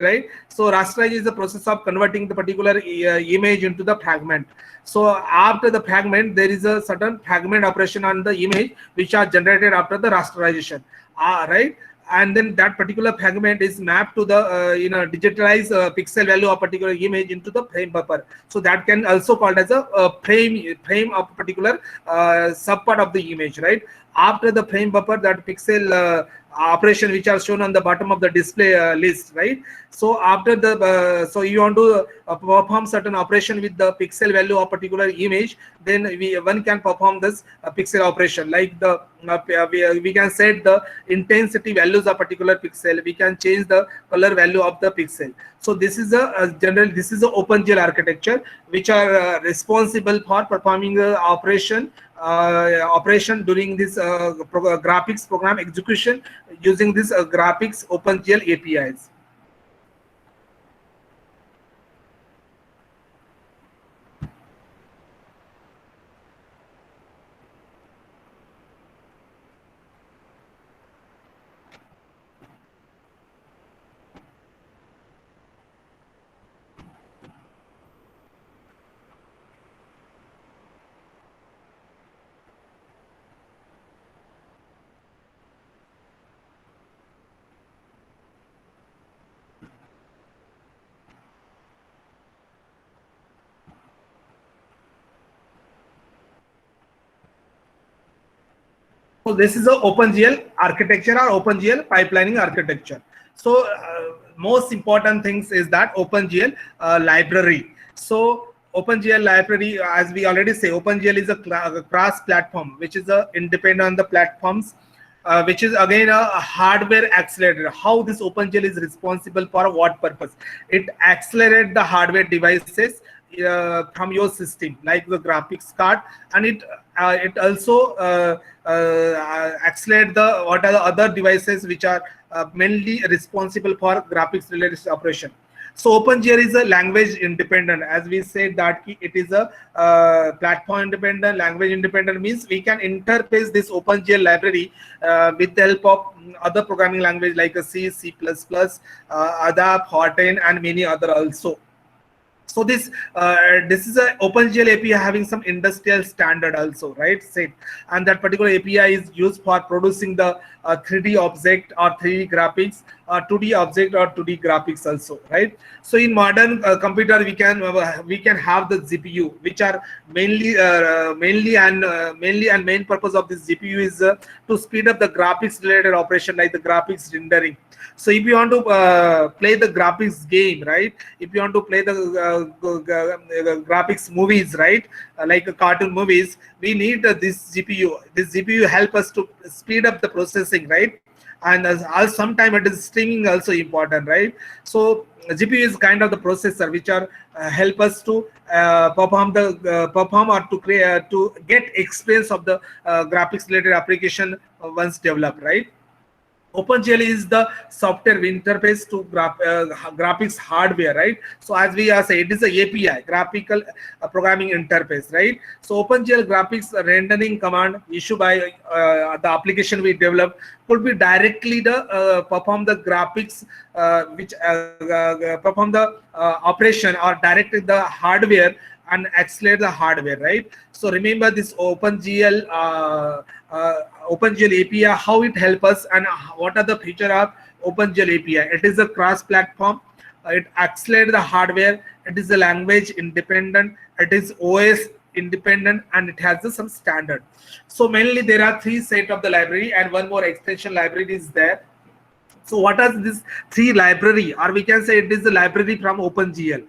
right? So rasterize is the process of converting the particular image into the fragment. So after the fragment, there is a certain fragment operation on the image which are generated after the rasterization, right? And then that particular fragment is mapped to the digitalized pixel value of particular image into the frame buffer. So that can also called as a frame of particular subpart of the image, right? After the frame buffer, that pixel operation which are shown on the bottom of the display list, right? So after the so you want to perform certain operation with the pixel value of particular image, then one can perform this pixel operation, like the we can set the intensity values of particular pixel, we can change the color value of the pixel. So this is a general, this is a OpenGL architecture which are responsible for performing operation during this graphics program execution using this graphics OpenGL APIs. So this is a OpenGL architecture or OpenGL pipelining architecture. So most important things is that OpenGL library. So OpenGL library, as we already say, OpenGL is a cross platform which is independent on the platforms, which is again a hardware accelerator. How this OpenGL is responsible for what purpose? It accelerates the hardware devices from your system, like the graphics card, and it also accelerate the what are the other devices which are mainly responsible for graphics related operation. So OpenGL is a language independent, as we said that it is a platform independent, language independent, means we can interface this OpenGL library with the help of other programming language like a C, C++, ADAP, Fortran, and many other also. So this is a OpenGL API having some industrial standard also, right? Set, and that particular API is used for producing the 3D object or 3D graphics, 2D object or 2D graphics also, right? So in modern computer, we can have the GPU, which are mainly and main purpose of this GPU is to speed up the graphics related operation, like the graphics rendering. So if you want to play the graphics game, right? If you want to play the graphics movies, right? Like cartoon movies, we need this GPU. This GPU help us to speed up the processing, right? And as sometimes it is streaming also important, right? So GPU is kind of the processor which are help us to perform or to create to get experience of the graphics related application once developed, right? OpenGL is the software interface to graphics hardware, right? So as we are saying, it is a API, graphical programming interface, right? So OpenGL graphics rendering command issued by the application we develop could be directly the perform the graphics which perform the operation or directly the hardware and accelerate the hardware, right? So remember this OpenGL OpenGL API, how it helps us and what are the feature of OpenGL API. It is a cross-platform. It accelerates the hardware. It is a language independent. It is OS independent, and it has some standard. So mainly there are three set of the library and one more extension library is there. So what are this three library, or we can say it is the library from OpenGL,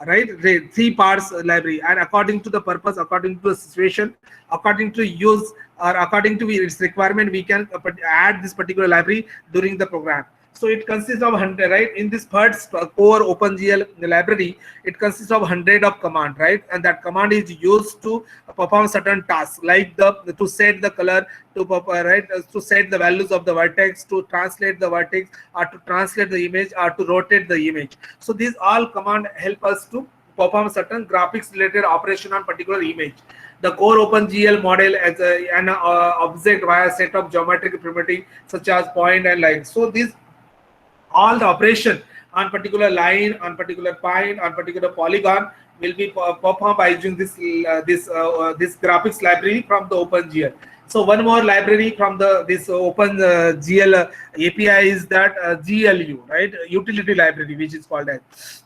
right? Three parts library, and according to the purpose, according to the situation, according to use, or according to its requirement, we can add this particular library during the program. So it consists of 100, right? In this first core OpenGL library, it consists of 100 of command, right? And that command is used to perform certain tasks, like to set the color, to set the values of the vertex, to translate the vertex, or to translate the image, or to rotate the image. So these all command help us to perform certain graphics related operation on particular image. The core OpenGL model as an object via set of geometric primitive such as point and line. So these all the operation on particular line, on particular point, on particular polygon will be performed by using this graphics library from the OpenGL. So one more library from the this OpenGL API is that GLU, right? Utility library, which is called as,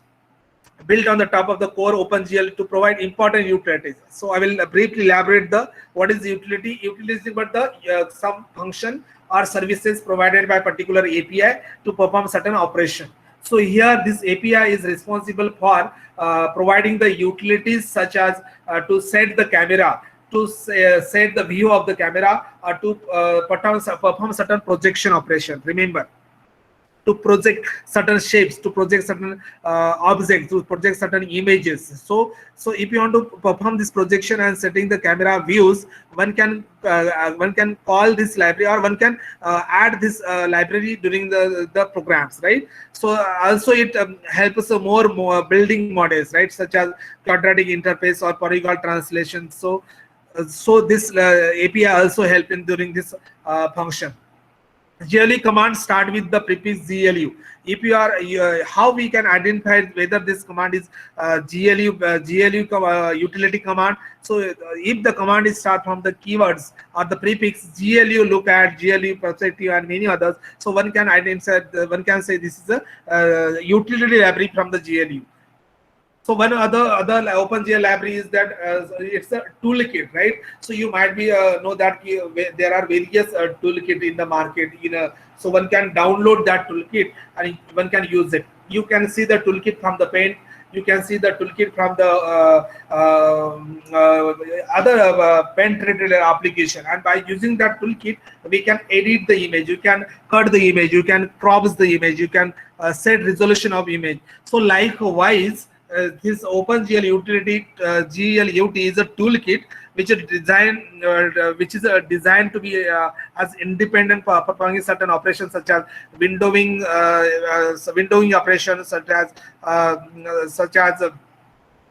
built on the top of the core OpenGL to provide important utilities. So I will briefly elaborate the what is the utility. Utility is but the some function or services provided by particular API to perform certain operation. So here this API is responsible for providing the utilities such as to set the camera, to set the view of the camera, or to perform certain projection operation. Remember, to project certain shapes, to project certain objects, to project certain images. So if you want to perform this projection and setting the camera views, one can call this library, or one can add this library during the programs, right? So also it helps more building models, right, such as quadratic interface or polygon translation. So this API also help in during this function. GLU commands start with the prefix GLU. If you are how we can identify whether this command is GLU utility command. So if the command is start from the keywords or the prefix GLU, look at GLU perspective and many others, so one can identify, one can say this is a utility library from the GLU. So one other OpenGL library is that it's a toolkit, right? So you might be know that there are various toolkit in the market. So one can download that toolkit and one can use it. You can see the toolkit from the Paint. You can see the toolkit from the other Paint-related application. And by using that toolkit, we can edit the image. You can cut the image. You can crop the image. You can set resolution of image. So likewise, this OpenGL utility GLUT is a toolkit which is designed to be as independent for performing certain operations such as windowing operations, such as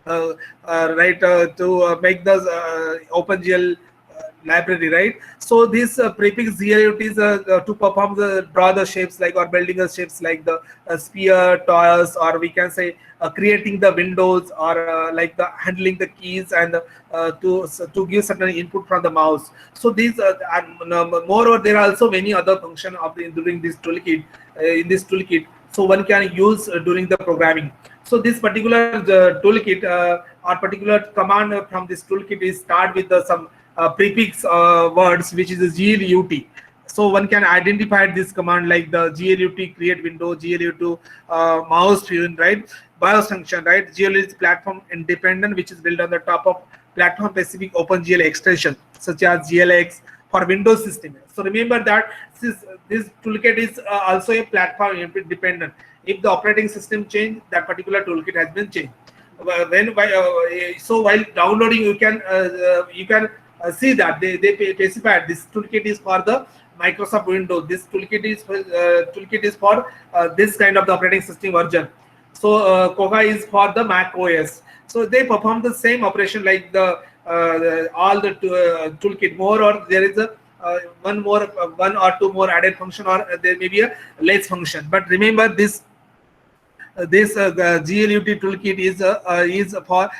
to make the OpenGL library, right? So this prefix GLUT is to perform draw the shapes like, or building the shapes like the sphere, toys, or we can say creating the windows, or like the handling the keys, and to give certain input from the mouse. So these moreover there are also many other functions of during this toolkit in this toolkit. So one can use during the programming. So this particular toolkit or particular command from this toolkit is start with some prefix words, which is a GLUT. So one can identify this command like the GLUT create window, GLUT mouse function, right? BIOS function, right? GLUT is platform independent, which is built on the top of platform specific OpenGL extension such as GLX for Windows system. So remember that this toolkit is also a platform independent. If the operating system change, that particular toolkit has been changed. So while downloading, you can see that they specify this toolkit is for the Microsoft Windows. This toolkit is for this kind of the operating system version. So Koga is for the Mac OS. So they perform the same operation like the all the toolkit. More or there is a one or two more added function, or there may be a less function. But remember this GLUT toolkit is for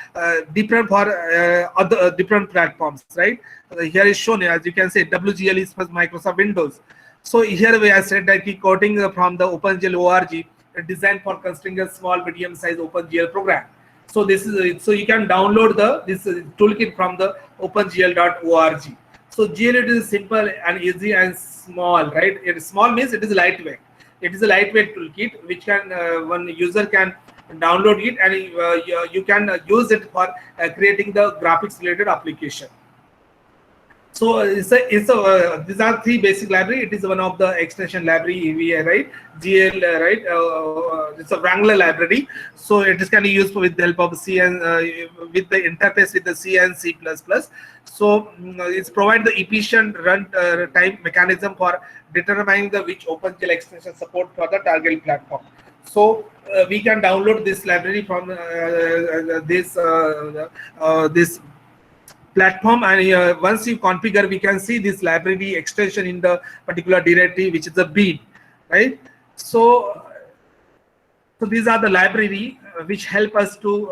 different for other different platforms, right? Here is shown, as you can see, WGL is for Microsoft Windows. So here we have said that quoting from the OpenGL org, designed for constructing a small medium size OpenGL program. So this is so you can download this toolkit from the opengl.org. So GLUT is simple and easy and small, right? It is small means it is lightweight. It is a lightweight toolkit which can one user can download it, and you can use it for creating the graphics related application. So these are three basic library. It is one of the extension library EVA, right? GL, right? It's a Wrangler library. So it is can be used with the help of C and with the interface with the C and C++. So it's provide the efficient run time mechanism for determining which OpenGL extension support for the target platform. So we can download this library from this platform, and once you configure, we can see this library extension in the particular directory, which is a bin, right? So So these are the library which help us to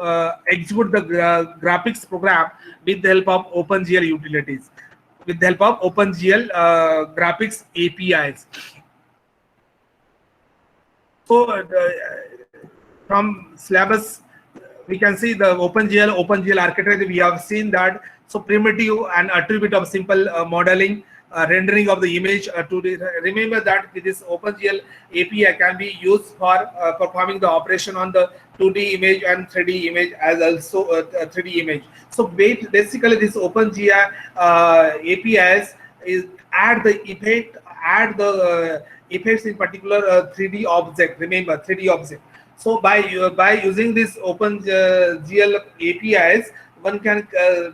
execute the graphics program with the help of OpenGL utilities, with the help of OpenGL graphics APIs. So from syllabus, we can see the OpenGL architecture. We have seen that. So primitive and attribute of simple modeling, rendering of the image. Remember that this OpenGL API can be used for performing the operation on the 2D image and 3D image, as also 3D image. So basically this OpenGL APIs is add the effect, add the effects in particular 3D object. Remember 3D object. So by using this OpenGL APIs, one can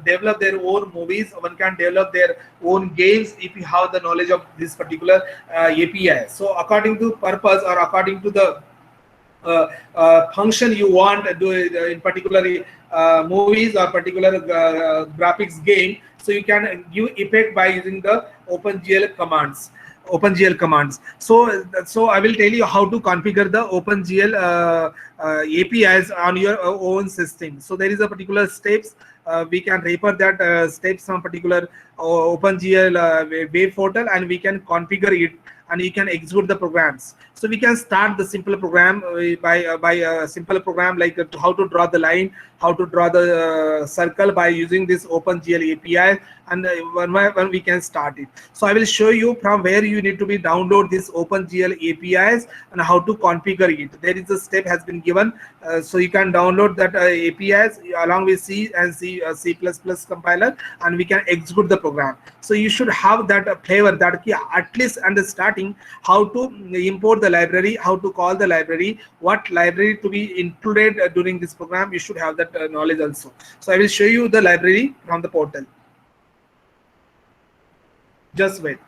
develop their own movies, one can develop their own games if you have the knowledge of this particular API. So according to purpose, or according to the function you want to do in particular movies or particular graphics game, so you can give effect by using the OpenGL commands. So I will tell you how to configure the OpenGL APIs on your own system. So there is a particular steps. We can refer that steps from particular OpenGL web portal, and we can configure it, and you can execute the programs. So we can start the simple program by a simple program like how to draw the line, how to draw the circle by using this OpenGL API, and one by one we can start it. So I will show you from where you need to be download this OpenGL APIs and how to configure it. There is a step has been given, so you can download that APIs along with C and C compiler, and we can execute the program. So you should have that flavor, that at least understanding how to import the library, how to call the library, what library to be included during this program. You should have that knowledge also. So I will show you the library from the portal. Just wait.